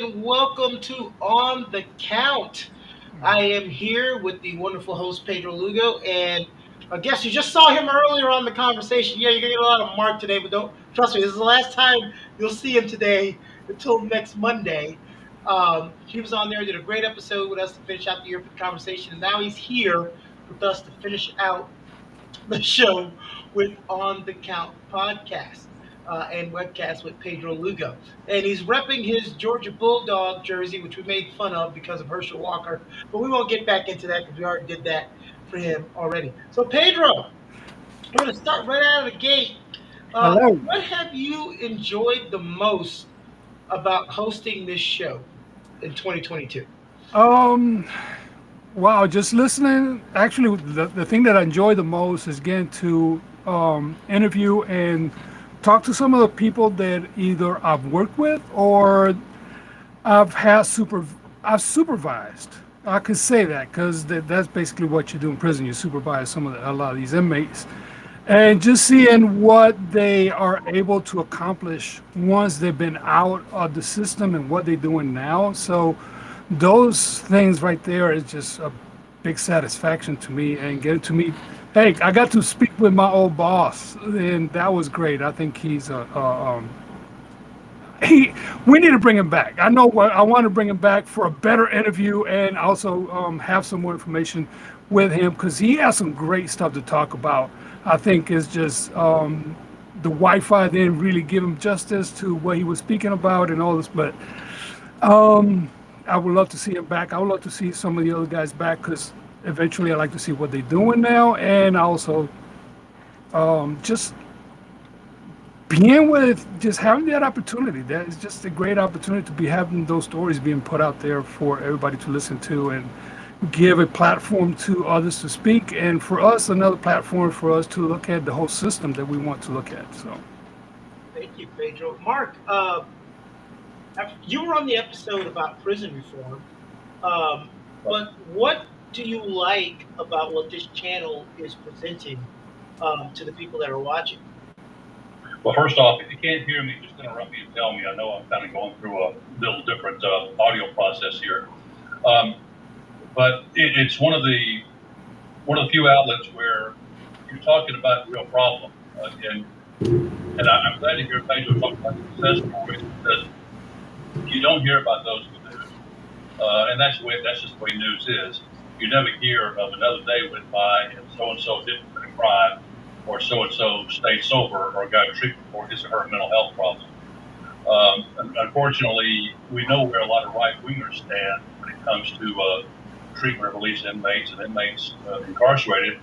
and welcome to On the Count. I am here with the wonderful host Pedro Lugo, and I guess you just saw him earlier on the conversation. Yeah, you're gonna get a lot of Mark today, but don't trust me. This is the last time you'll see him today until next Monday. He was on there, did a great episode with us to finish out the year for the conversation, and now he's here with us to finish out the show with On the Count podcast and webcast with Pedro Lugo. And he's repping his Georgia Bulldog jersey, which we made fun of because of Herschel Walker. But we won't get back into that because we already did that for him already. So, Pedro, we're going to start right out of the gate. Hello. What have you enjoyed the most about hosting this show in 2022? Um, wow, just listening. Actually, the thing that I enjoy the most is getting to interview and talk to some of the people that either I've worked with or I've had I've supervised. I could say that because that's basically what you do in prison. You supervise a lot of these inmates, and just seeing what they are able to accomplish once they've been out of the system and what they're doing now. So those things right there is just a big satisfaction to me, and getting to meet. Hey, I got to speak with my old boss, and that was great. I think he's he. We need to bring him back. I know what I want to bring him back for a better interview, and also have some more information with him because he has some great stuff to talk about. I think it's just the Wi-Fi didn't really give him justice to what he was speaking about and all this, but I would love to see him back. I would love to see some of the other guys back because eventually I like to see what they're doing now, and also just being with, just having that opportunity. That is just a great opportunity to be having those stories being put out there for everybody to listen to and give a platform to others to speak, and for us another platform for us to look at the whole system that we want to look at. So Thank you, Pedro. Mark, you were on the episode about prison reform, but what do you like about what this channel is presenting to the people that are watching? Well, first off, if you can't hear me, just interrupt me and tell me. I know I'm kind of going through a little different audio process here, but it's one of the few outlets where you're talking about real problems, I'm glad to hear Pedro talk about success stories because you don't hear about those in the news, and that's just the way news is. You never hear of another day went by and so and so didn't commit a crime, or so and so stayed sober or got treatment for his or her mental health problem. Unfortunately, we know where a lot of right wingers stand when it comes to treatment or release inmates and inmates incarcerated.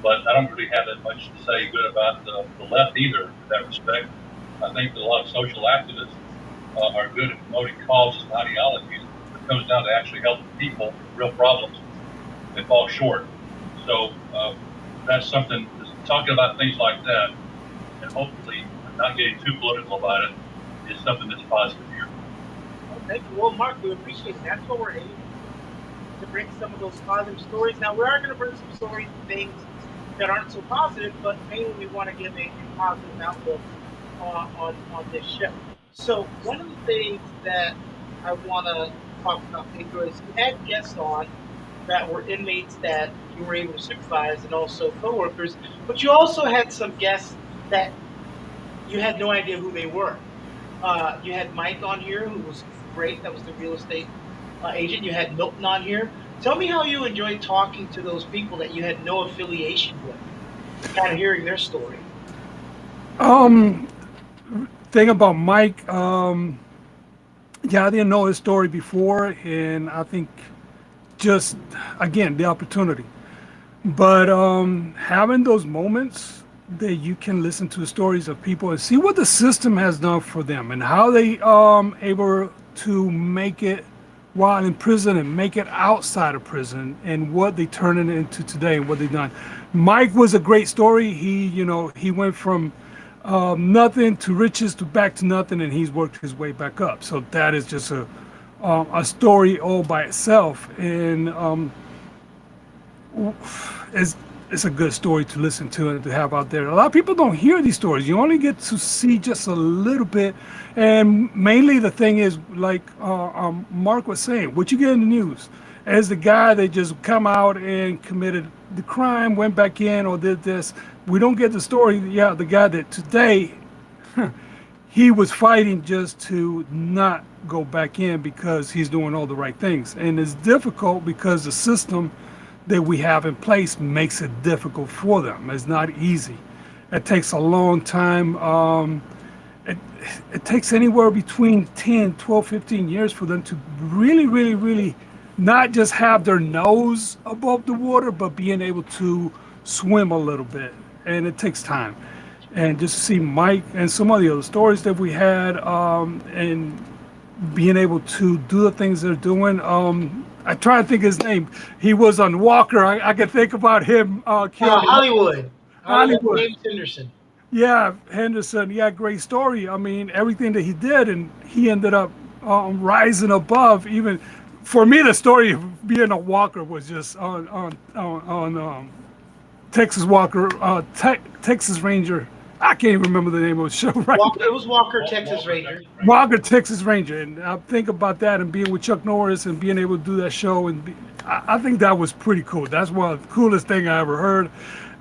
But I don't really have that much to say good about the left either in that respect. I think that a lot of social activists are good at promoting causes and ideologies. When it comes down to actually helping people with real problems, they fall short. So that's something, just talking about things like that, and hopefully not getting too political about it, is something that's positive here. Well, thank you. Well, Mark, we appreciate it. That's what we're aiming to bring some of those positive stories. Now, we are going to bring some stories and things that aren't so positive, but mainly we want to give a positive outlook on this show. So one of the things that I want to talk about, Pedro, is you had guests on that were inmates that you were able to supervise and also coworkers, but you also had some guests that you had no idea who they were. You had Mike on here, who was great. That was the real estate agent. You had Milton on here. Tell me how you enjoyed talking to those people that you had no affiliation with, kind of hearing their story. um thing about Mike, yeah, I didn't know his story before, and I think just again the opportunity. But having those moments that you can listen to stories of people and see what the system has done for them and how they able to make it while in prison and make it outside of prison and what they turn it into today and what they've done. Mike was a great story. He went from nothing to riches to back to nothing, and he's worked his way back up. So that is just a story all by itself, and is it's a good story to listen to and to have out there. A lot of people don't hear these stories. You only get to see just a little bit, and mainly the thing is, like Mark was saying, what you get in the news as the guy that just come out and committed the crime, went back in or did this. We don't get the story. Yeah, the guy that today he was fighting just to not go back in because he's doing all the right things, and it's difficult because the system that we have in place makes it difficult for them. It's not easy. It takes a long time. It, it takes anywhere between 10, 12, 15 years for them to really, really, really not just have their nose above the water, but being able to swim a little bit. And it takes time. And just to see Mike and some of the other stories that we had, and being able to do the things they're doing. I try to think his name. He was on Walker. I could think about him killing Hollywood Hollywood. James Henderson. Yeah, Henderson. Yeah, great story. I mean, everything that he did, and he ended up rising above. Even for me, the story of being a Walker was just on Texas Walker, Texas Ranger. I can't even remember the name of the show right now. Walker, it was Walker, Texas Walker, Ranger. Texas Ranger. Walker, Texas Ranger, and I think about that and being with Chuck Norris and being able to do that show, and I think that was pretty cool. That's one of the coolest thing I ever heard,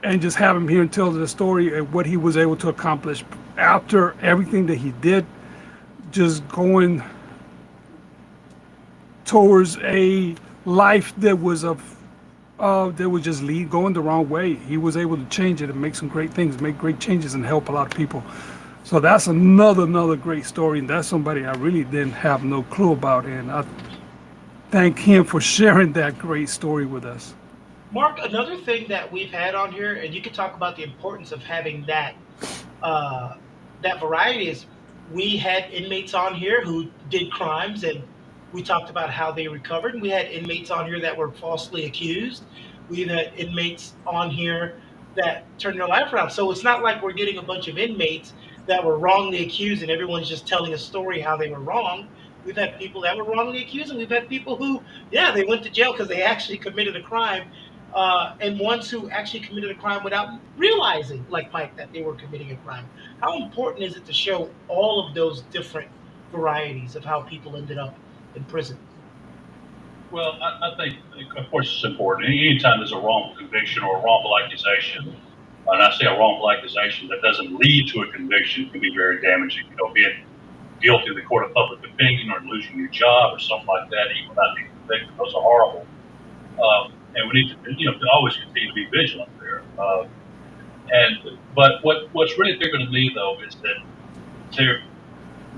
and just have him here and tell the story and what he was able to accomplish after everything that he did, just going towards a life that was just going the wrong way. He was able to change it and make some great things, make great changes, and help a lot of people. So that's another great story, and that's somebody I really didn't have no clue about, and I thank him for sharing that great story with us. Mark, another thing that we've had on here, and you can talk about the importance of having uh, that variety, is we had inmates on here who did crimes, and we talked about how they recovered. We had inmates on here that were falsely accused. We've had inmates on here that turned their life around. So it's not like we're getting a bunch of inmates that were wrongly accused and everyone's just telling a story how they were wrong. We've had people that were wrongly accused, and we've had people who, yeah, they went to jail because they actually committed a crime, and ones who actually committed a crime without realizing, like Mike, that they were committing a crime. How important is it to show all of those different varieties of how people ended up in prison? Well, I think, of course, it's important. Anytime there's a wrongful conviction or a wrongful accusation, and I say a wrongful accusation that doesn't lead to a conviction, can be very damaging. Being guilty of the court of public opinion or losing your job or something like that, even not being convicted, those are horrible. And we need to, to always continue to be vigilant there. But what's really bigger to me though is that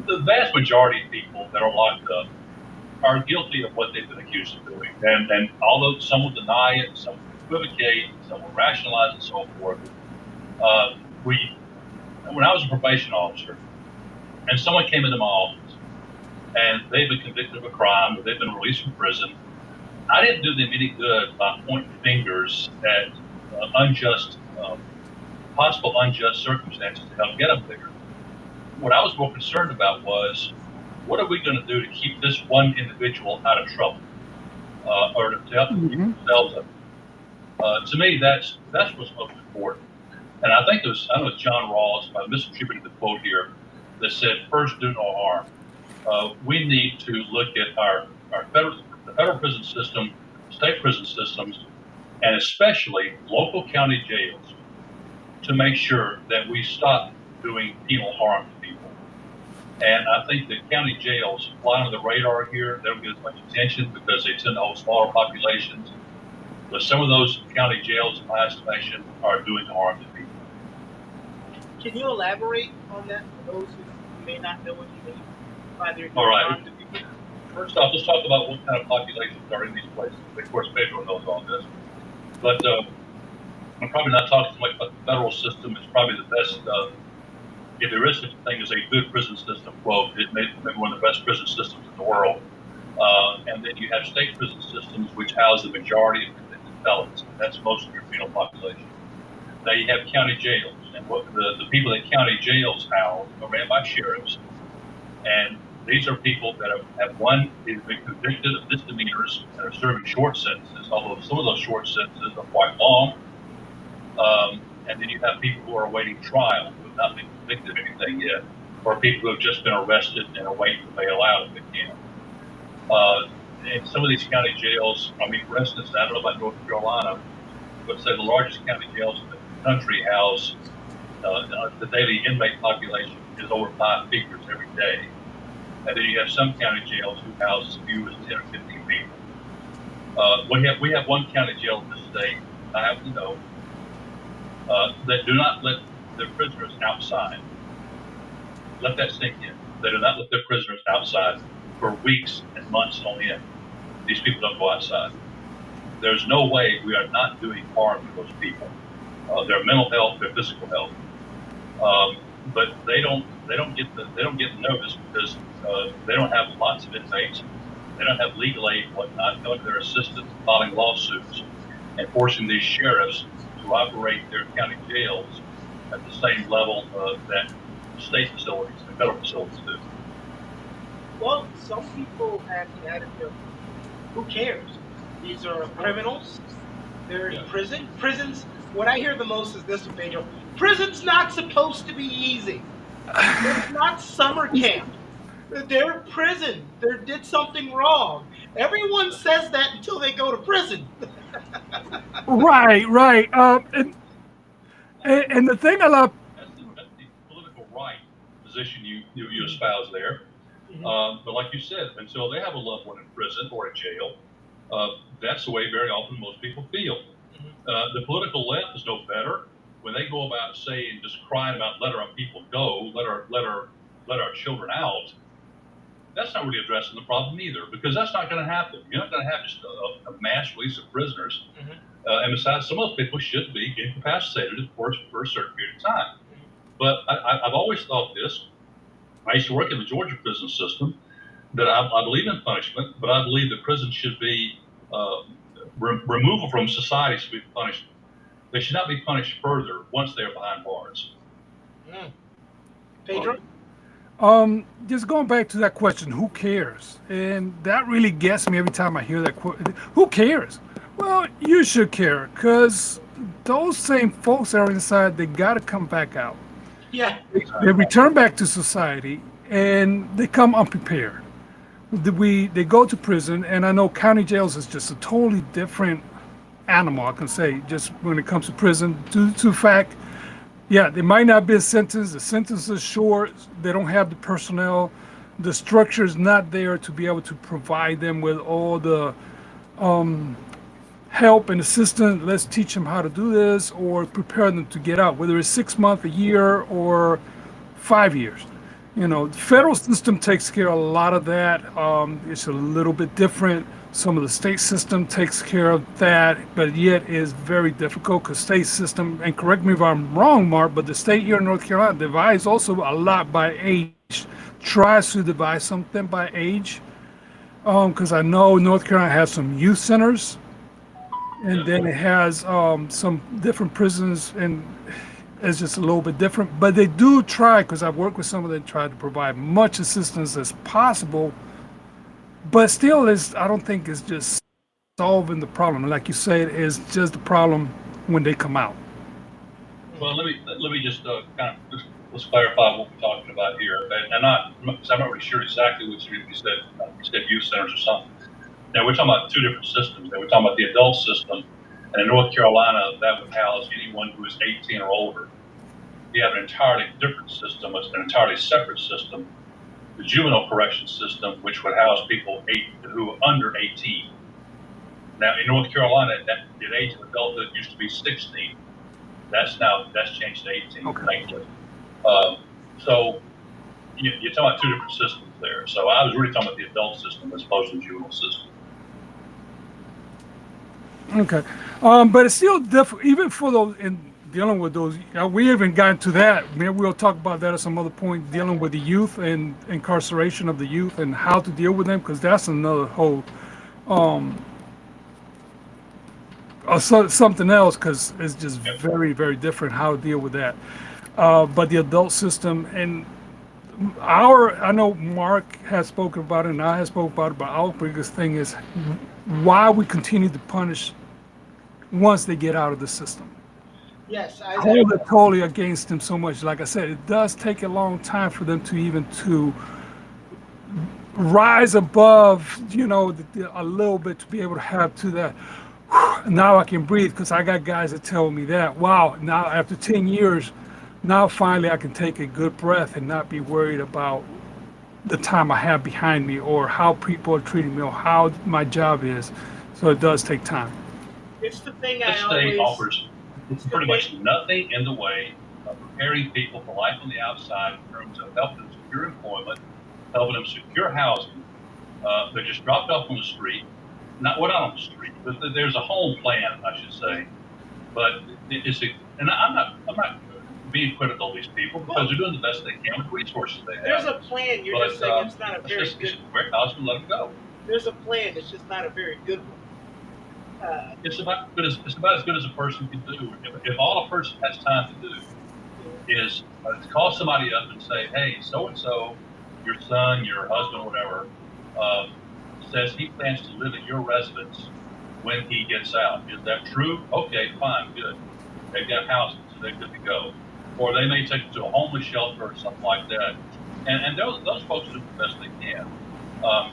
the vast majority of people that are locked up are guilty of what they've been accused of doing. And although some will deny it, some will equivocate, some will rationalize and so forth, when I was a probation officer and someone came into my office and they've been convicted of a crime or they've been released from prison, I didn't do them any good by pointing fingers at possible unjust circumstances to help get them there. What I was more concerned about was, what are we going to do to keep this one individual out of trouble, or to help them keep themselves up? To me, that's what's most important. And I think I don't know, John Rawls, if I misattributed the quote here, that said, "First, do no harm." We need to look at the federal prison system, state prison systems, and especially local county jails to make sure that we stop doing penal harm to people. And I think that county jails fly under the radar here. They don't get as much attention because they tend to hold smaller populations. But some of those county jails, in my estimation, are doing harm to people. Can you elaborate on that for those who may not know what you mean by their All right. First off, let's talk about what kind of populations are in these places. Of course, Pedro knows all this. But I'm probably not talking so much about the federal system. It's probably the best, if there is such a thing as a good prison system, quote, it may be one of the best prison systems in the world. And then you have state prison systems, which house the majority of convicted felons. That's most of your penal population. Now you have county jails. And what the people that county jails house are ran by sheriffs. And these are people that have been convicted of misdemeanors and are serving short sentences, although some of those short sentences are quite long. And then you have people who are awaiting trial who have not been convicted of anything yet, or people who have just been arrested and are waiting to bail out if they can. In some of these county jails, I mean, for instance, I don't know about North Carolina, but say the largest county jails in the country house the daily inmate population is over 5 figures every day. And then you have some county jails who house as few as 10 or 15 people. We have one county jail in the state, I happen to know, that do not let their prisoners outside. Let that sink in. They do not let their prisoners outside for weeks and months on end. These people don't go outside. There's no way we are not doing harm to those people. Their mental health, their physical health, but they don't get noticed because they don't have lots of inmates. They don't have legal aid and whatnot. Going to their assistants, filing lawsuits, and forcing these sheriffs to operate their county jails at the same level that state facilities and federal facilities do. Well, some people have the attitude, who cares? These are criminals. They're in prison. Prisons, what I hear the most is this, Pedro. Prison's not supposed to be easy. It's not summer camp. They're in prison. They did something wrong. Everyone says that until they go to prison. Right. And the thing I love. That's the political right position you espouse there. But like you said, until they have a loved one in prison or in jail, that's the way very often most people feel. The political left is no better. When they go about saying, just crying about let our people go, let our children out, that's not really addressing the problem either, because that's not going to happen. You're not going to have just a mass release of prisoners. And besides, some of those people should be incapacitated for a certain period of time. But I've always thought this. I used to work in the Georgia prison system, that I believe in punishment, but I believe that prisons should be removal from society should be punishment. They should not be punished further once they're behind bars. Pedro? Just going back to that question, who cares? And that really gets me every time I hear that quote. Who cares? Well, you should care, because those same folks that are inside, they got to come back out. Yeah. They return back to society, and they come unprepared. They go to prison, and I know county jails is just a totally different animal, I can say, just when it comes to prison, due to the fact, yeah, they might not be a sentence, the sentence is short, they don't have the personnel, the structure is not there to be able to provide them with all the help and assistance. Let's teach them how to do this, or prepare them to get out, whether it's 6 months, a year, or 5 years. The federal system takes care of a lot of that. It's a little bit different. Some of the state system takes care of that, but yet is very difficult because state system, and correct me if I'm wrong, Mark, but the state here in North Carolina divides also a lot by age, tries to divide something by age. Because I know North Carolina has some youth centers, and then it has some different prisons, and it's just a little bit different. But they do try, because I've worked with some of them, try to provide much assistance as possible. But still, I don't think it's just solving the problem. Like you said, it's just the problem when they come out. Well, let me just let's clarify what we're talking about here, because I'm not really sure exactly what you said. You said youth centers or something. Now we're talking about two different systems. Now we're talking about the adult system, and in North Carolina, that would house anyone who is 18 or older. You have an entirely different system. It's an entirely separate system. The juvenile correction system, which would house people who are under 18. Now, in North Carolina, the age of adulthood used to be 16. That's changed to 18, Okay. thankfully. So you're talking about two different systems there. So I was really talking about the adult system as opposed to the juvenile system. Okay. But it's still different, even for those in dealing with those. We haven't gotten to that. Maybe we'll talk about that at some other point, dealing with the youth and incarceration of the youth and how to deal with them, because that's another whole something else, because it's just very, very different how to deal with that. But the adult system, and I know Mark has spoken about it, and I have spoken about it, but our biggest thing is why we continue to punish once they get out of the system. Yes, I hold it totally against them so much. Like I said, it does take a long time for them to even to rise above, a little bit to be able to have to that. Now I can breathe because I got guys that tell me that. Wow, now after 10 years, now finally I can take a good breath and not be worried about the time I have behind me or how people are treating me or how my job is. So it does take time. it's the thing This I state always offers it's the pretty thing much nothing in the way of preparing people for life on the outside in terms of helping them secure employment, helping them secure housing. They're just dropped off on the street. Not on the street, but there's a home plan, I should say. But it's a, and I'm not being critical of these people because well, they're doing the best they can with the resources they there's have. a plan. You're just But saying it's not a very it's good. just where I was going to let them go. There's a plan. It's just not a very good one. It's about as good as a person can do. If all a person has time to do is to call somebody up and say, "Hey, so and so, your son, your husband, whatever, uh, says he plans to live at your residence when he gets out. Is that true? Okay, fine, good. They've got housing, so they're good to go. Or they may take it to a homeless shelter or something like that. And those folks do the best they can um,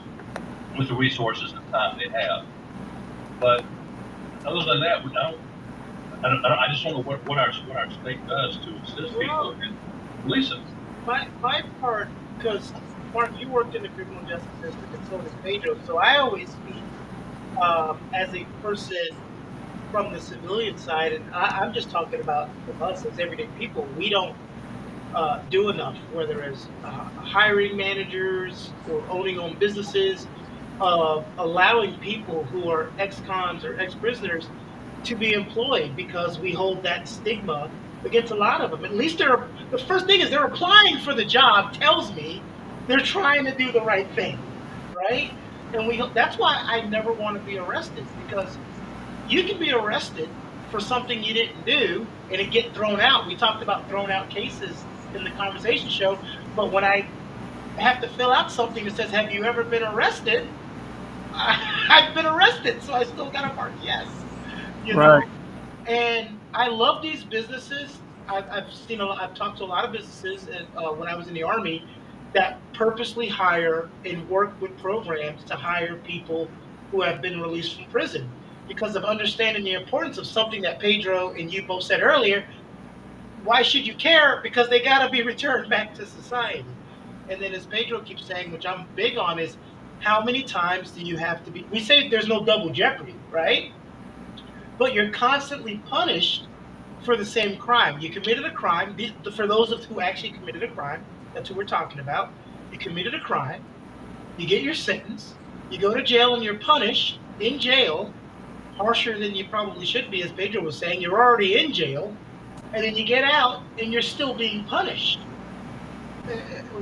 with the resources and time they have. But other than that, I just don't know what our state does to assist people Well, in policing. my part, because Mark, you worked in the criminal justice system, and so does Pedro. So I always speak as a person from the civilian side, and I'm just talking about from us as everyday people. We don't do enough, whether as hiring managers or owning own businesses, allowing people who are ex-cons or ex-prisoners to be employed because we hold that stigma against a lot of them. At least the first thing is they're applying for the job tells me they're trying to do the right thing, right? And that's why I never want to be arrested because you can be arrested for something you didn't do and it get thrown out. We talked about thrown out cases in the conversation show, but when I have to fill out something that says, "Have you ever been arrested?" I've been arrested, so I still got to mark yes. You know, Right. and I love these businesses. I've talked to a lot of businesses when I was in the army that purposely hire and work with programs to hire people who have been released from prison because of understanding the importance of something that Pedro and you both said earlier. Why should you care? Because they got to be returned back to society. And then, as Pedro keeps saying, which I'm big on, is how many times do you have to be? We say there's no double jeopardy, right? But you're constantly punished for the same crime. You committed a crime. For those of who actually committed a crime, that's who we're talking about. You committed a crime. You get your sentence. You go to jail and you're punished in jail, harsher than you probably should be, as Pedro was saying. You're already in jail, and then you get out and you're still being punished.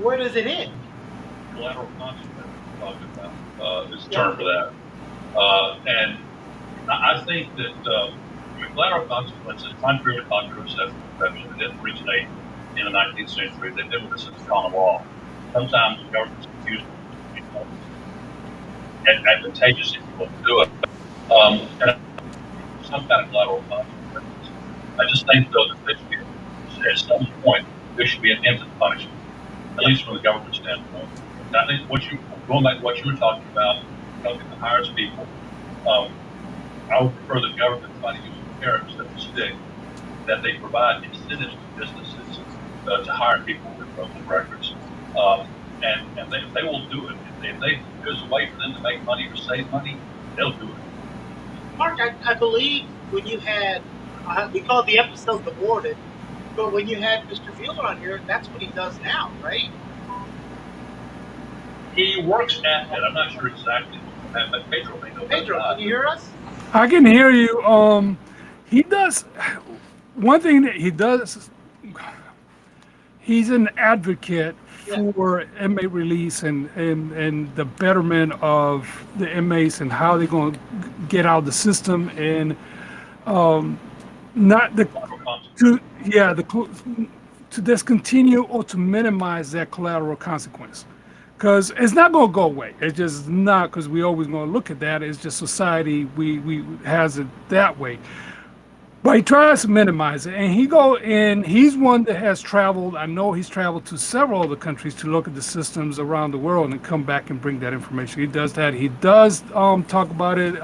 Where does it end? Collateral consequences we're talking about is the Yeah. term for that. And I think that collateral consequences, contrary to popular perception, they didn't originate in the 19th century. They've been with us since common law. Sometimes the government's used advantageous if you want to do it. And some kind of collateral consequences. I just think, though, that there should be, at some point, there should be an end to the punishment, at least from the government standpoint. And I think going back to what you were talking about, helping the hires people, I would prefer the government try to use a carrot instead of a stick, that they provide incentives to businesses to hire people with broken records. And they will do it. If there's a way for them to make money or save money, they'll do it. Mark, I believe when you had, we called the episode The Warden, but when you had Mr. Mueller on here, that's what he does now, right? He works at it. I'm not sure exactly what but Pedro may know. Pedro, can you hear us? I can hear you. He does one thing that he does. He's an advocate Yeah. for inmate release and the betterment of the inmates and how they're going to get out of the system and not the to yeah the to discontinue or to minimize that collateral consequence because it's not going to go away. It's just not because we always going to look at that. It's just society we has it that way. But he tries to minimize it, and he go and he's one that has traveled. I know he's traveled to several other countries to look at the systems around the world and come back and bring that information. He does that. He does talk about it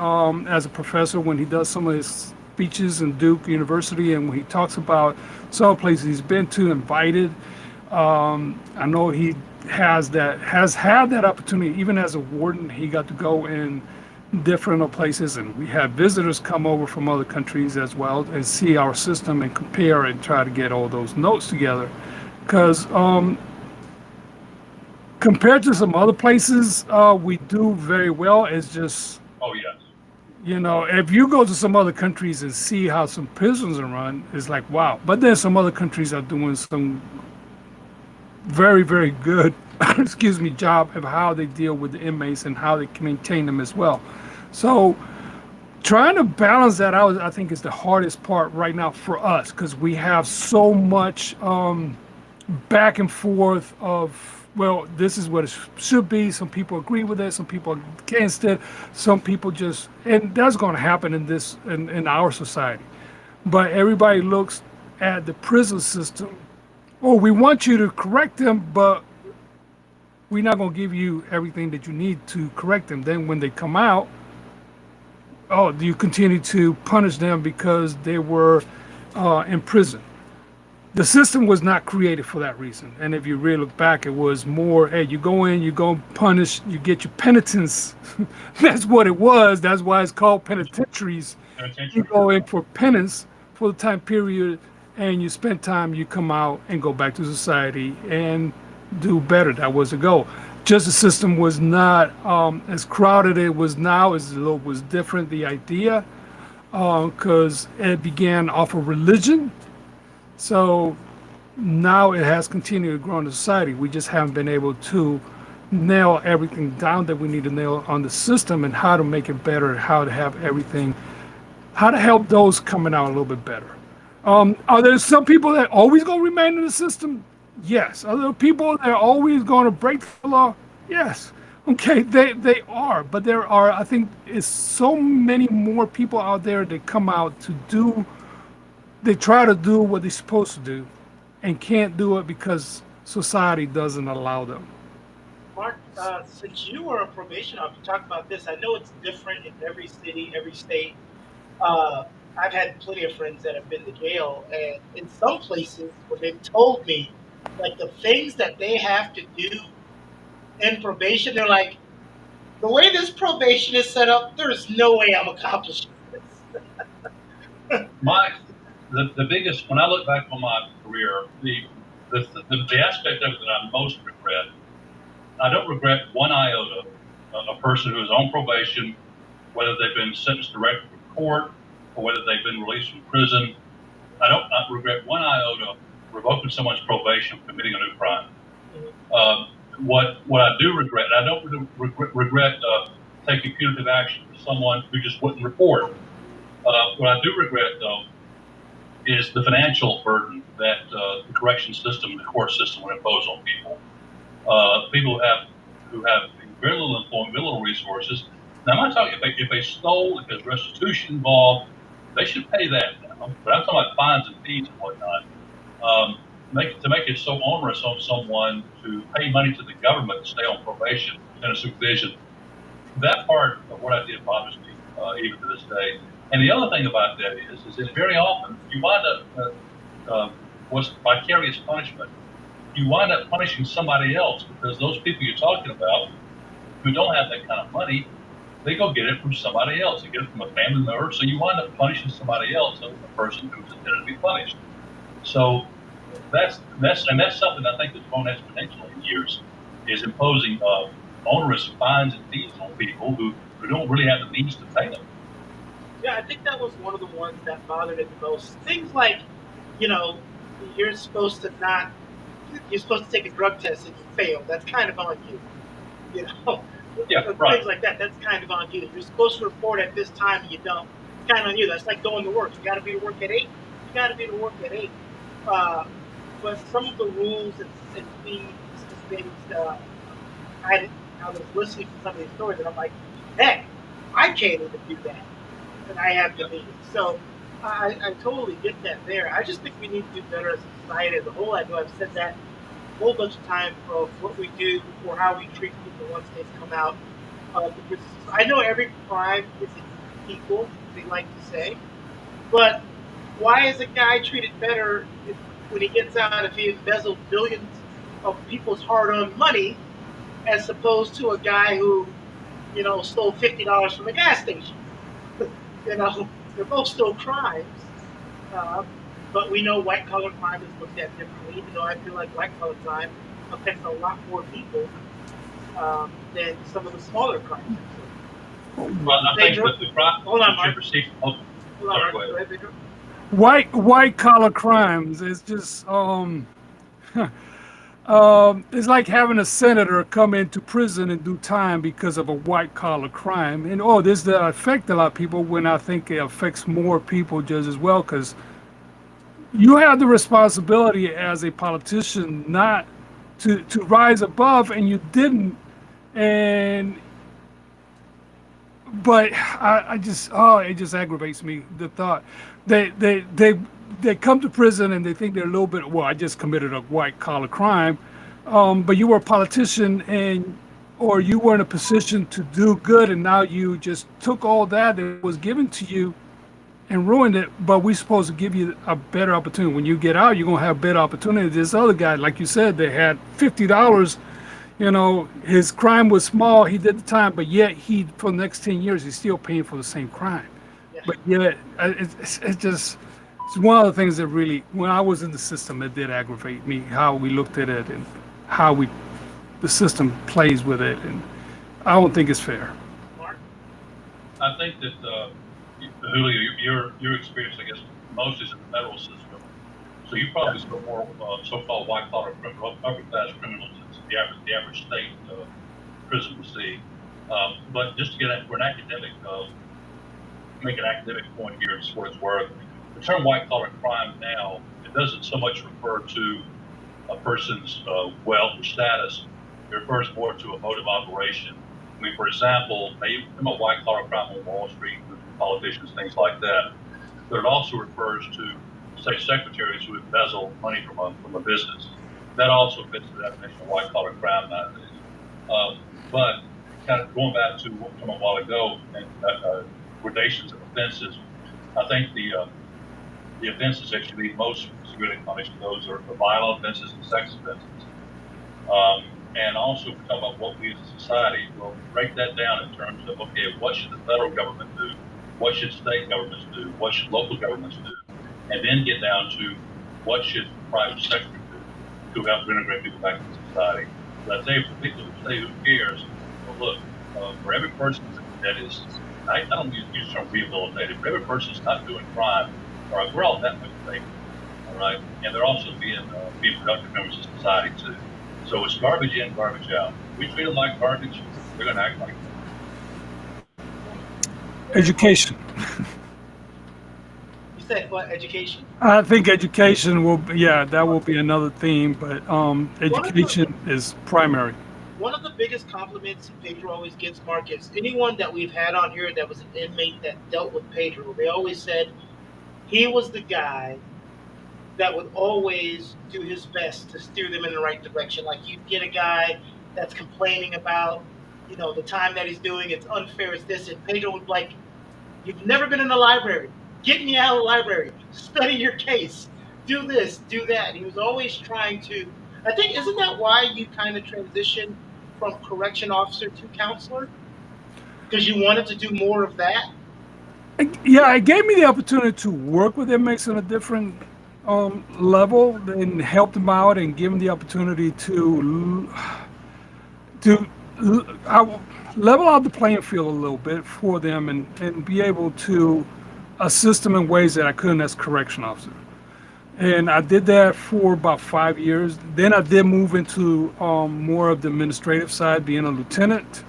as a professor when he does some of his speeches in Duke University, and when he talks about some places he's been to, invited. I know he has had that opportunity even as a warden. He got to go in different places, and we had visitors come over from other countries as well and see our system and compare and try to get all those notes together. Because compared to some other places, we do very well. It's just, Oh yes. if you go to some other countries and see how some prisons are run, it's like wow. But then some other countries are doing some very, very good, excuse me, job of how they deal with the inmates and how they can maintain them as well. So trying to balance that out, I think, is the hardest part right now for us because we have so much back and forth of, well, this is what it should be. Some people agree with it, some people are against it, some people just, and that's going to happen in our society. But everybody looks at the prison system. Oh, we want you to correct them, but we're not going to give you everything that you need to correct them. Then when they come out, oh, do you continue to punish them because they were in prison? The system was not created for that reason. And if you really look back, it was more, hey, you go in, you go punish, you get your penitence. That's what it was. That's why it's called penitentiaries. You Penitentiary. go in for penance for the time period and you spend time, you come out and go back to society and do better. That was the goal. Justice system was not as crowded it was now, as it was different, the idea, because it began off of religion. So now it has continued to grow in the society. We just haven't been able to nail everything down that we need to nail on the system and how to make it better, how to have everything, how to help those coming out a little bit better. Are there some people that always going to remain in the system? Yes. Are there people that are always going to break the law? Yes. Okay, they are, but there are, I think, is so many more people out there that come out to do, they try to do what they're supposed to do and can't do it because society doesn't allow them. Mark, since you were a probation officer, talk about this. I know it's different in every city, every state. Uh, I've had plenty of friends that have been to jail, and in some places, when they've told me, like the things that they have to do in probation, they're like, the way this probation is set up, there's no way I'm accomplishing this. My the biggest when I look back on my career, the aspect of it that I most regret, I don't regret one iota a person who is on probation, whether they've been sentenced directly from court or whether they've been released from prison. I regret one iota revoking someone's probation for committing a new crime. What I do regret, I don't regret taking punitive action for someone who just wouldn't report. What I do regret, though, is the financial burden that the correction system and the court system would impose on people. People who have very little employment, very little resources. Now, I'm not talking if they stole, if there's restitution involved, they should pay that now. But I'm talking about fines and fees and whatnot. To make it so onerous on someone to pay money to the government to stay on probation and a supervision, that part of what I did bothers me even to this day. And the other thing about that is that very often you wind up what's vicarious punishment. You wind up punishing somebody else because those people you're talking about who don't have that kind of money, they go get it from somebody else. They get it from a family member. So you wind up punishing somebody else other than the person who's intended to be punished. So that's something I think that's grown exponentially in years, is imposing onerous fines and fees on people who don't really have the means to pay them. Yeah, I think that was one of the ones that bothered it the most. Things like, you know, you're supposed to not, you're supposed to take a drug test and you fail. That's kind of on you. You know, Yeah, right. things like that. That's kind of on you. You're supposed to report at this time and you don't. It's kind of on you. That's like going to work. You got to be to work at 8. You got to be to work at 8. But some of the rules and fees and things, I was listening to some of these stories and I'm like, heck, I can't even do that, and I have the means. So I totally get that there. I just think we need to do better as a society as a whole. I know I've said that a whole bunch of times of what we do or how we treat people once they come out of the prison system. I know every crime isn't equal, as they like to say, but why is a guy treated better when he gets out if he embezzled billions of people's hard-earned money as opposed to a guy who, stole $50 from a gas station? They're both still crimes, uh, but we know white collar crime is looked at differently. Even though I feel like white collar crime affects a lot more people than some of the smaller crimes. Well, I think Pedro, that the crime hold on, that you Mark. perceive. Oh, Hold on, sorry, go Mark. Go ahead. ahead, Pedro. White collar crimes is just it's like having a senator come into prison and do time because of a white collar crime. And this that affect a lot of people when I think it affects more people just as well because you have the responsibility as a politician not to rise above, and you didn't. And but I just it just aggravates me the thought they come to prison and they think they're a little bit I just committed a white collar crime, but you were a politician and or you were in a position to do good and now you just took all that was given to you and ruined it. But we're supposed to give you a better opportunity. When you get out, you're gonna have a better opportunity. This other guy, like you said, they had $50. His crime was small. He did the time, but yet for the next 10 years, he's still paying for the same crime. Yeah. But yet, it's one of the things that really, when I was in the system, it did aggravate me how we looked at it and how the system plays with it. And I don't think it's fair. Mark? I think that Julio, your experience, I guess, most is in the federal system. So you probably saw more so-called white-collar criminal, upper-class criminals than the average state prison would see. But just to get for an academic, make an academic point here, just what it's worth. The term white-collar crime now, it doesn't so much refer to a person's wealth or status. It refers more to a mode of operation. I mean, for example, maybe a white-collar crime on Wall Street, politicians, things like that. But it also refers to say secretaries who embezzle money from a business. That also fits the definition of white collar crime nowadays. But kind of going back to what we talked a while ago, and gradations of offenses, I think the offenses that should be most severely punished, those are the violent offenses and sex offenses. And also, we talk about what we as a society will break that down in terms of, okay, what should the federal government do? What should state governments do? What should local governments do? And then get down to what should the private sector do to help integrate people back into society. But I say, for people who say, who cares? Well, look, for every person that is, I don't use the term rehabilitated, for every person that's not doing crime, all right, we're all that much safer, all right? And they're also being productive members of society, too. So it's garbage in, garbage out. If we treat them like garbage, they're going to act like Education. You said what? Education? I think education that will be another theme, but One of the education is primary. one of the biggest compliments Pedro always gets, Mark, is anyone that we've had on here that was an inmate that dealt with Pedro, they always said he was the guy that would always do his best to steer them in the right direction. Like you get a guy that's complaining about, the time that he's doing, it's unfair, it's this, and Pedro would be like, "You've never been in the library. Get me out of the library. Study your case. Do this, do that." And he was always trying to. I think isn't that why you kind of transitioned from correction officer to counselor? Because you wanted to do more of that. Yeah, it gave me the opportunity to work with inmates on a different level and help them out and give them the opportunity to level out the playing field a little bit for them and be able to assist them in ways that I couldn't as correction officer. And I did that for about 5 years. Then I did move into more of the administrative side, being a lieutenant.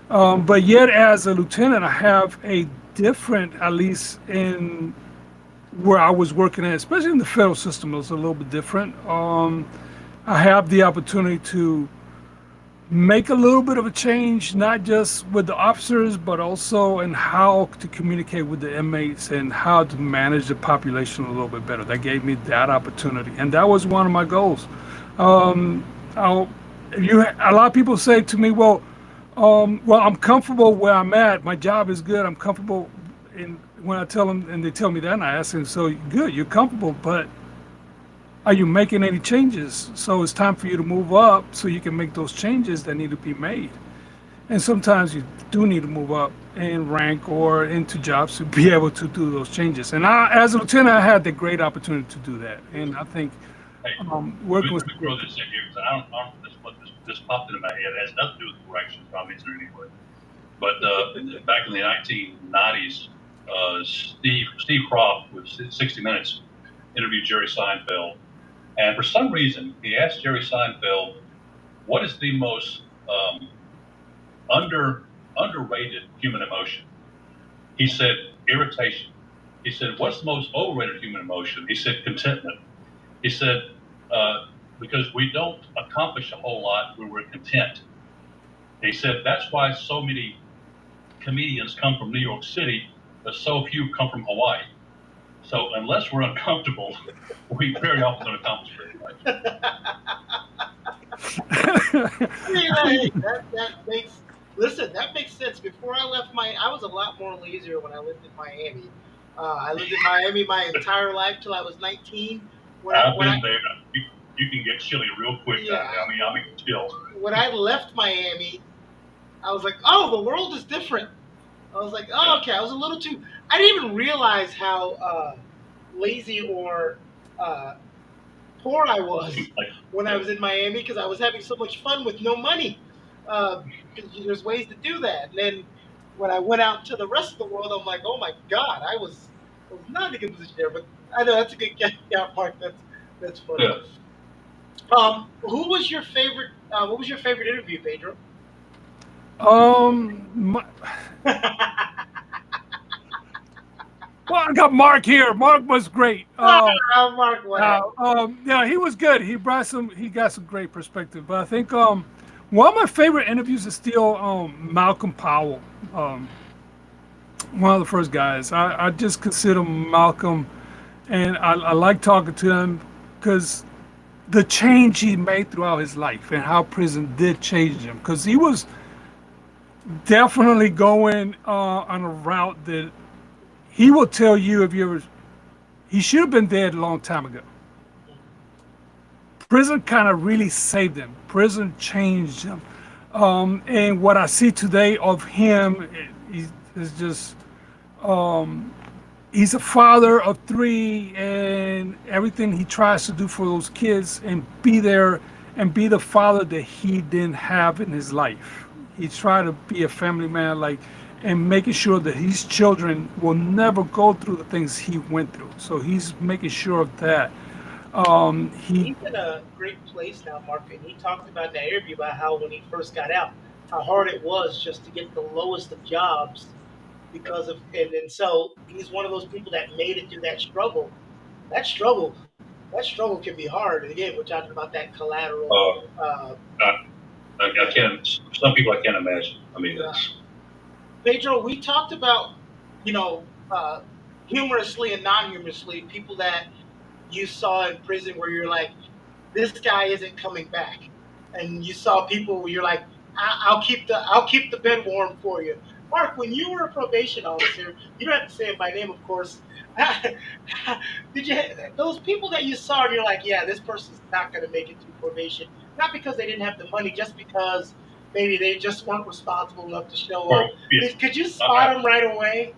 But yet, as a lieutenant, I have a different, at least in where I was working at, especially in the federal system, it was a little bit different. I have the opportunity to make a little bit of a change, not just with the officers, but also in how to communicate with the inmates and how to manage the population a little bit better. That gave me that opportunity, and that was one of my goals. Um, I'll, a lot of people say to me, well, I'm comfortable where I'm at. My job is good. I'm comfortable." And when I tell them, and they tell me that, and I ask them, "So good, you're comfortable, but are you making any changes? So it's time for you to move up so you can make those changes that need to be made." And sometimes you do need to move up in rank or into jobs to be able to do those changes. And as a lieutenant, I had the great opportunity to do that. And I think Hey, working with let me throw this in here because I don't this what this popped into my head. It has nothing to do with corrections, but I'll mention it anyway. But back in the 1990s, Steve Croft with 60 Minutes interviewed Jerry Seinfeld, and for some reason he asked Jerry Seinfeld, "What is the most underrated human emotion?" He said, "Irritation." He said, "What's the most overrated human emotion?" He said, "Contentment." He said, "Because we don't accomplish a whole lot when we're content." He said, "That's why so many comedians come from New York City, but so few come from Hawaii. So unless we're uncomfortable, we very often don't accomplish very much." Hey, that makes listen. That makes sense. Before I left I was a lot more lazier when I lived in Miami. I lived in Miami my entire life till I was 19. I've When been I there. You can get chilly real quick down yeah there. I mean, chill. when I left Miami, I was like, oh, the world is different. I was like, oh, Yeah. okay. I was a little too. I didn't even realize how lazy or uh, poor I was Like, when I yeah. was in Miami because I was having so much fun with no money. Because there's ways to do that. And then when I went out to the rest of the world, I'm like, oh my god, I was not in a good position there. But I know that's a good count, Mark. That's funny. Yeah. Who was your favorite? What was your favorite interview, Pedro? My, well, I got Mark here. Mark was great. Mark, what happened? Yeah, he was good. He got some great perspective. But I think one of my favorite interviews is still Malcolm Powell. Um, one of the first guys. I just consider Malcolm, and I like talking to him because the change he made throughout his life and how prison did change him. Because he was definitely going on a route that he will tell you if you ever. He should have been dead a long time ago. Prison kind of really saved him. Prison changed him. And what I see today of him is just he's a father of three, and everything he tries to do for those kids and be there and be the father that he didn't have in his life. He tried to be a family man, like, and making sure that his children will never go through the things he went through. So he's making sure of that. He He's in a great place now, Mark, and he talked about in that interview about how when he first got out, how hard it was just to get the lowest of jobs because of and so he's one of those people that made it through that struggle. That struggle, that struggle can be hard. And again, we're talking about that collateral. Uh, Uh, I, I can't. Some people I can't imagine. I mean, uh, it's Pedro, we talked about, you know, humorously and non-humorously, people that you saw in prison where you're like, this guy isn't coming back, and you saw people where you're like, I'll keep the bed warm for you. Mark, when you were a probation officer, you don't have to say it by name, of course. Did you those people that you saw and you're like, yeah, this person's not going to make it through probation, not because they didn't have the money, just because maybe they just weren't responsible enough to show or up. yeah, Could you spot them right away?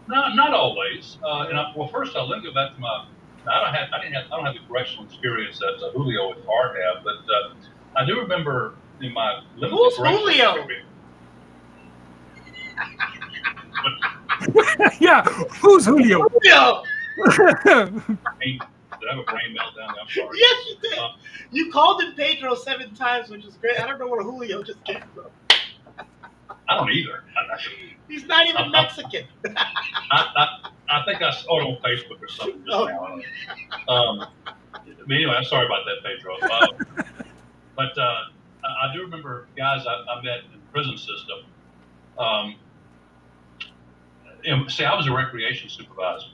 not always. Well, first let me go back to my. I don't have the correctional experience that Julio and Art have, but I do remember in my limited Who's correctional Julio? experience. yeah, who's Julio? Julio. Did I have a brain meltdown? I'm sorry. Yes, you did. Uh, You called him Pedro 7 times, which is great. I don't know where Julio just came from. I don't either. He's not even Mexican. I think I saw it on Facebook or something just Oh. now. I don't know. But anyway, I'm sorry about that, Pedro. But I I do remember guys I met in the prison system. Um, and see, I was a recreation supervisor.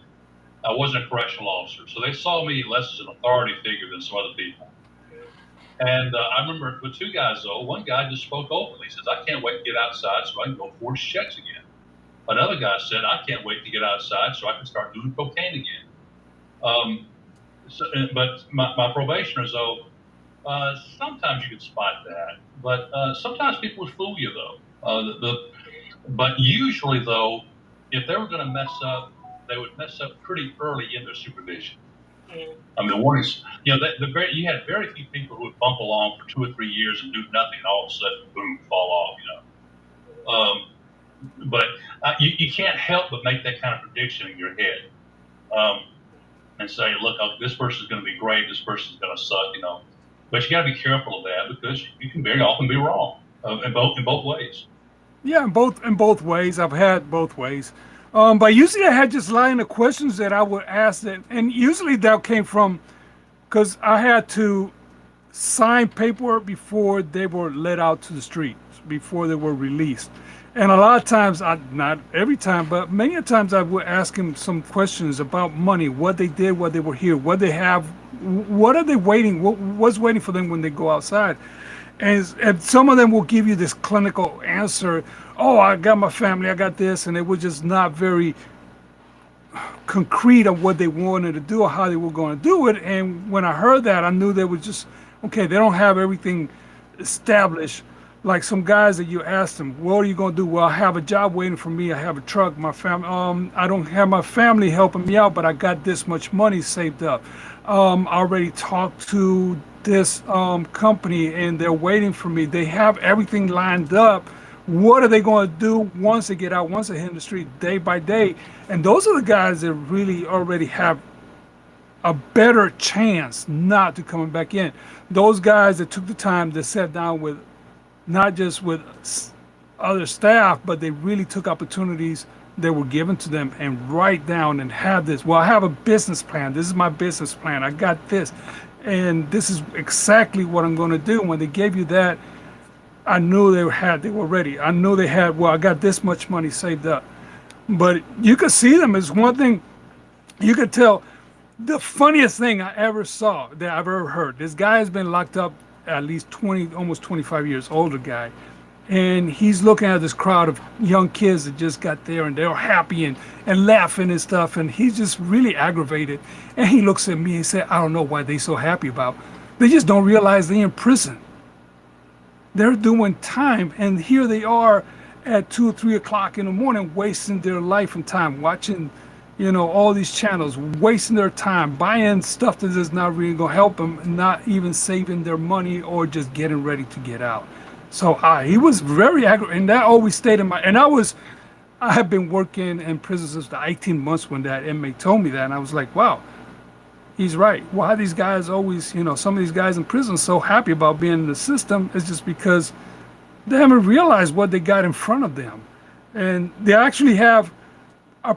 I wasn't a correctional officer, so they saw me less as an authority figure than some other people. And I remember with two guys though, one guy just spoke openly. He says, "I can't wait to get outside so I can go forge checks again." Another guy said, "I can't wait to get outside so I can start doing cocaine again." Um, but my probationers though, sometimes you can spot that, but sometimes people would fool you though. But usually though, if they were going to mess up, they would mess up pretty early in their supervision. I mean, the warnings, you had very few people who would bump along for 2 or 3 years and do nothing, and all of a sudden, boom, fall off. But you can't help but make that kind of prediction in your head, and say, look, this person's going to be great, this person's going to suck. But you got to be careful of that because you can very often be wrong in both ways. Yeah, in both ways. I've had both ways. But usually I had just line of questions that I would ask that, and usually that came from because I had to sign paperwork before they were let out to the streets, before they were released. And a lot of times, not every time, but many times I would ask them some questions about money, what they did, what they were here, what they have, what are they waiting, what's waiting for them when they go outside. And some of them will give you this clinical answer. Oh, I got my family, I got this, and it was just not very concrete on what they wanted to do or how they were going to do it. And when I heard that, I knew they were just okay. They don't have everything established. Like some guys that you ask them, what are you going to do? Well, I have a job waiting for me. I have a truck. My family. I don't have my family helping me out, but I got this much money saved up. I already talked to this company, and they're waiting for me. They have everything lined up. What are they going to do once they get out, once they hit the street, day by day? And those are the guys that really already have a better chance not to coming back in. Those guys that took the time to sit down with, not just with other staff, but they really took opportunities that were given to them and write down and have this. Well, I have a business plan. This is my business plan. I got this. And this is exactly what I'm going to do. When they gave you that, I knew they were ready. I knew they had, well, I got this much money saved up. But you could see them as one thing, you could tell the funniest thing I ever saw that I've ever heard. This guy has been locked up at least 20, almost 25 years, older guy. And he's looking at this crowd of young kids that just got there and they're happy and laughing and stuff. And he's just really aggravated. And he looks at me and said, I don't know why they so happy about. They just don't realize they're in prison. They're doing time. And here they are at 2 or 3 o'clock in the morning, wasting their life and time, watching, all these channels, wasting their time, buying stuff that is not really going to help them, not even saving their money or just getting ready to get out. So he was very aggravated, and that always stayed in my. And I have been working in prisons since the 18 months when that inmate told me that, and I was like, wow, he's right. Why these guys always, some of these guys in prison so happy about being in the system is just because they haven't realized what they got in front of them, and they actually have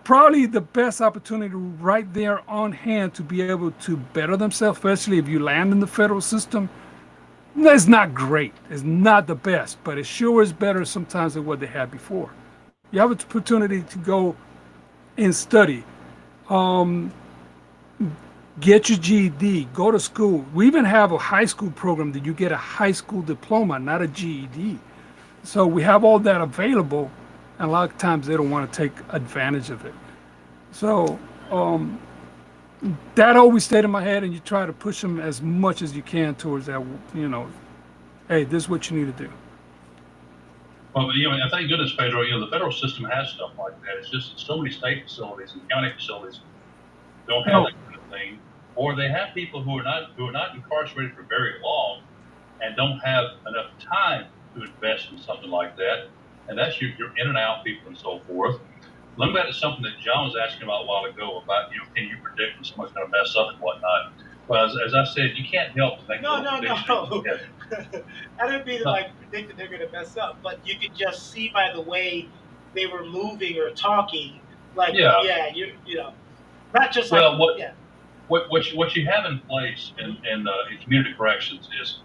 probably the best opportunity right there on hand to be able to better themselves, especially if you land in the federal system. It's not great. It's not the best, but it sure is better sometimes than what they had before. You have an opportunity to go and study, get your GED, go to school. We even have a high school program that you get a high school diploma, not a GED. So we have all that available, and a lot of times they don't want to take advantage of it. So that always stayed in my head, and you try to push them as much as you can towards that, hey, this is what you need to do. Well, and thank goodness, Pedro, the federal system has stuff like that. It's just that so many state facilities and county facilities don't have that kind of thing, or they have people who are not incarcerated for very long and don't have enough time to invest in something like that. And that's your in and out people and so forth. Let me back to something that John was asking about a while ago about, can you predict when someone's going to mess up and whatnot? Well, as I said, you can't help to make No. predictions. I didn't mean to predict that they're going to mess up, but you could just see by the way they were moving or talking, not just what you have in place in community corrections is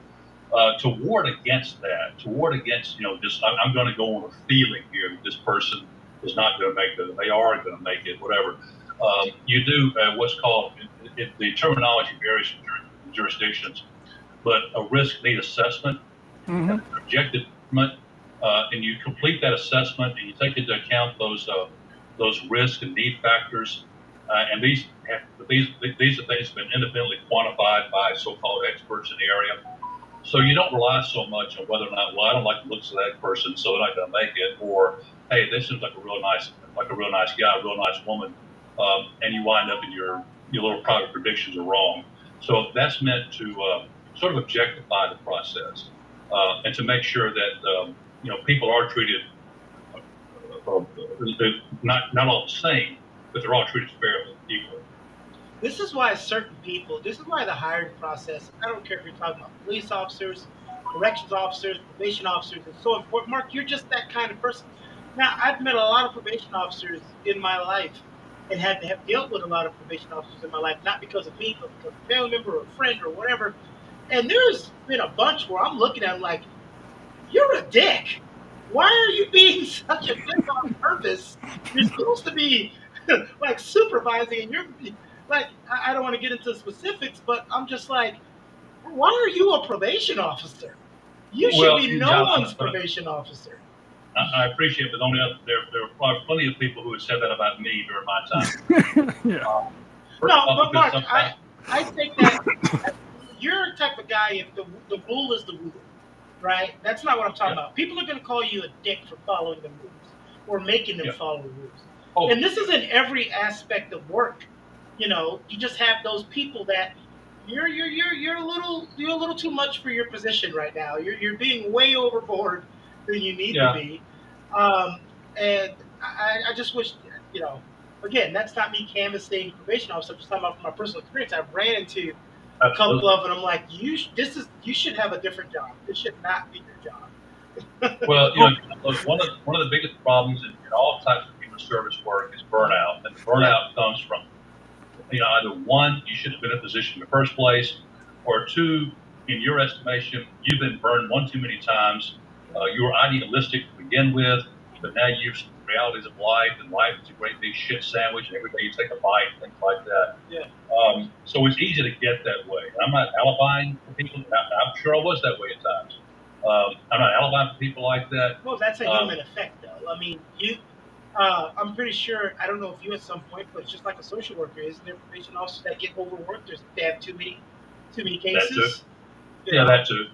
to ward against that, to ward against, just I'm going to go on a feeling here that this person is not going to make it, they are going to make it, whatever. You do what's called, the terminology varies from jurisdictions, but a risk need assessment, Mm-hmm. objective assessment, and you complete that assessment and you take into account those risk and need factors. And these are things that have been independently quantified by so-called experts in the area. So you don't rely so much on whether or not, well, I don't like the looks of that person, so they're not going to make it, or hey, this seems like a real nice guy, a real nice woman, and you wind up in your little private predictions are wrong. So that's meant to sort of objectify the process and to make sure that people are treated not all the same, but they're all treated fairly, equally. This is why certain people, this is why the hiring process, I don't care if you're talking about police officers, corrections officers, probation officers, it's so important. Mark, you're just that kind of person. Now, I've met a lot of probation officers in my life and had to have dealt with a lot of probation officers in my life, not because of me, but because of a family member or a friend or whatever. And there's been a bunch where I'm looking at them like, you're a dick. Why are you being such a dick on purpose? You're supposed to be like supervising, and you're like, I don't want to get into specifics, but I'm just like, why are you a probation officer? You should Well, be no one's probation officer. I appreciate it, but there are probably plenty of people who have said that about me during my time. Yeah. No, but Mark, I think that you're the type of guy, if the rule is the rule, right? That's not what I'm talking about. People are going to call you a dick for following the rules or making them follow the rules. Oh, And this is in every aspect of work. You just have those people that you're a little too much for your position right now. You're being way overboard than you need to be. And I just wish, again, that's not me canvassing probation officers. I'm just talking about from my personal experience. I've ran into a couple of, and I'm like, you should have a different job. This should not be your job. Well, one of the biggest problems in all types of human service work is burnout, and the burnout comes from either one, you shouldn't have been in a position in the first place, or two, in your estimation, you've been burned one too many times. You were idealistic to begin with, but now you've seen the realities of life, and life is a great big shit sandwich, and every day you take a bite, things like that. Yeah. So it's easy to get that way. I'm not alibiing for people. I'm sure I was that way at times. I'm not alibiing for people like that. Well, that's a human effect, though. I mean, I'm pretty sure. I don't know if you at some point, but it's just like a social worker. Isn't there probation officers that get overworked? They have too many cases. That too. Yeah, that too.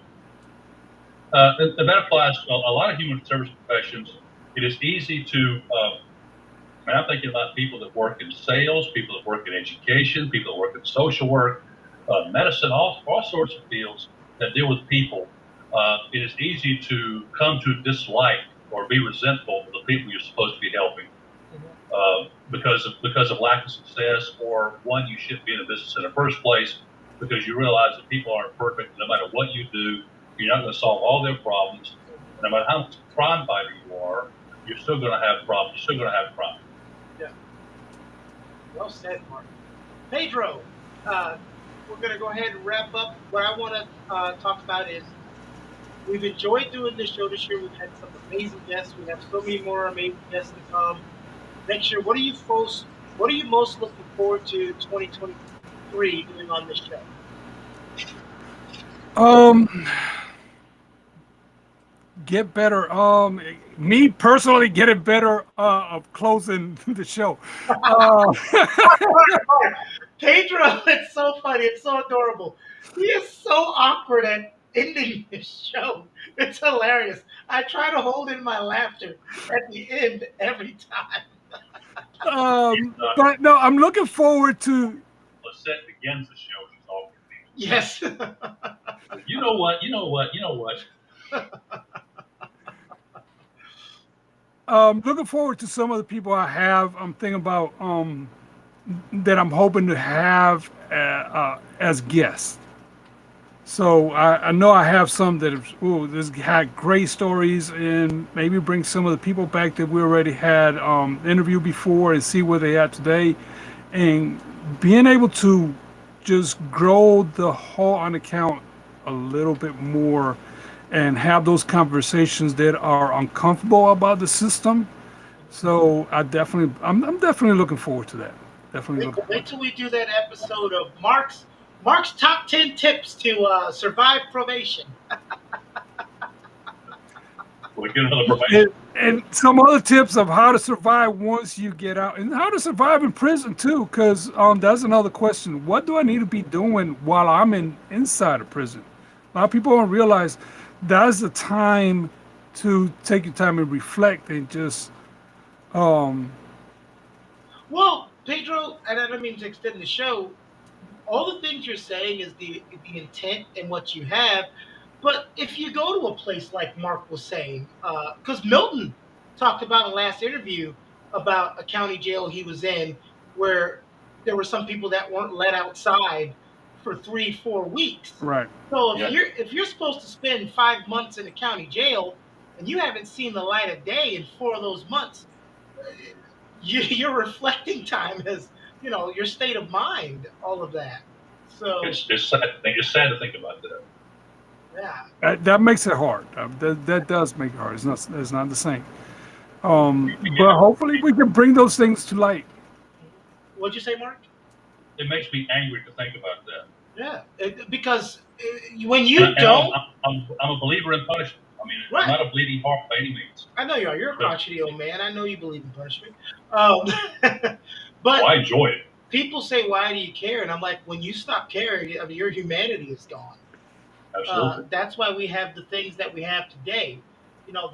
And that applies to a lot of human service professions. It is easy to. I'm thinking about people that work in sales, people that work in education, people that work in social work, medicine, all sorts of fields that deal with people. It is easy to come to dislike or be resentful of the people you're supposed to be helping because of lack of success, or one, you shouldn't be in the business in the first place because you realize that people aren't perfect. No matter what you do, you're not going to solve all their problems. No matter how much crime fighter you are, you're still going to have problems. You're still going to have crime. Yeah. Well said, Mark. Pedro, we're going to go ahead and wrap up. What I want to talk about is we've enjoyed doing this show this year. We've had some amazing guests. We have so many more amazing guests to come next year. What are you most looking forward to 2023 doing on this show? Get better. Me personally, getting better of closing the show. Pedro, it's so funny. It's so adorable. He is so awkward at ending his show. It's hilarious. I try to hold in my laughter at the end every time. But no, I'm looking forward to. Lisette begins the show. She's awkward. Yes. You know what? Looking forward to some of the people I have. I'm thinking about that I'm hoping to have as guests. So I know I have some that have this had great stories, and maybe bring some of the people back that we already had interviewed before and see where they are today, and being able to just grow the whole on account a little bit more and have those conversations that are uncomfortable about the system. So I'm definitely looking forward to that. Definitely Wait, looking forward wait to till we do that episode of Mark's top 10 tips to survive probation. We get another it. probation. And some other tips of how to survive once you get out, and how to survive in prison too. Because that's another question. What do I need to be doing while I'm inside of prison? A lot of people don't realize that's the time to take your time and reflect and just um Well, Pedro, and I don't mean to extend the show, all the things you're saying is the intent and what you have. But if you go to a place like Mark was saying, because Milton talked about in the last interview about a county jail he was in, where there were some people that weren't let outside for 3, 4 weeks. right. So Yeah, if you're supposed to spend 5 months in a county jail and you haven't seen the light of day in 4 of those months, your reflecting time is, your state of mind, all of that. So it's sad. It's sad to think about that. yeah. That makes it hard. That does make it hard. It's not the same. You But know, hopefully we can bring those things to light. What'd you say, Mark? it makes me angry to think about that. Yeah, because when And, you and I'm, don't, I'm a believer in punishment. I mean, I'm right? not a bleeding heart by any means, I know you are. You're a but crotchety old man. I know you believe in punishment. Um, oh, but I enjoy it. people say, "Why do you care?" And I'm like, when you stop caring, I mean, your humanity is gone. Absolutely. That's why we have the things that we have today.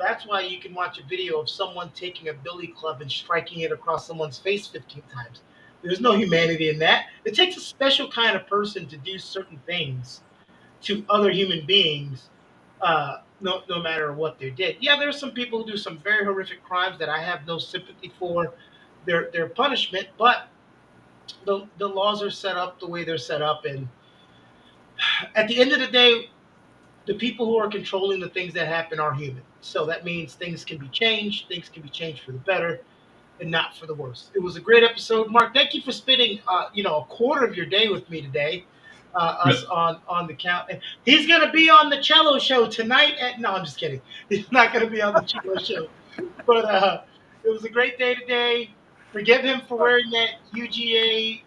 That's why you can watch a video of someone taking a billy club and striking it across someone's face 15 times. There's no humanity in that. It takes a special kind of person to do certain things to other human beings, no matter what they did. Yeah, there are some people who do some very horrific crimes that I have no sympathy for their punishment, but the laws are set up the way they're set up, and at the end of the day, the people who are controlling the things that happen are human. So that means things can be changed. Things can be changed for the better and not for the worse. It was a great episode, Mark. Thank you for spending, a quarter of your day with me today. Us on the count. He's gonna be on the cello show tonight. No, I'm just kidding. He's not gonna be on the cello show. But it was a great day today. Forgive him for wearing that UGA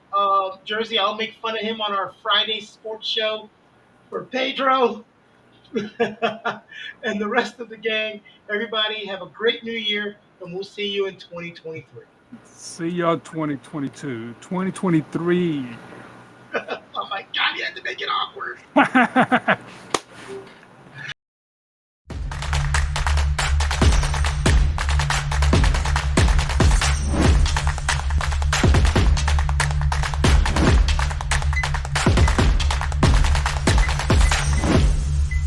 jersey. I'll make fun of him on our Friday sports show. For Pedro, and the rest of the gang. Everybody have a great new year, and we'll see you in 2023. See y'all 2022, 2023. Oh my God, you had to make it awkward.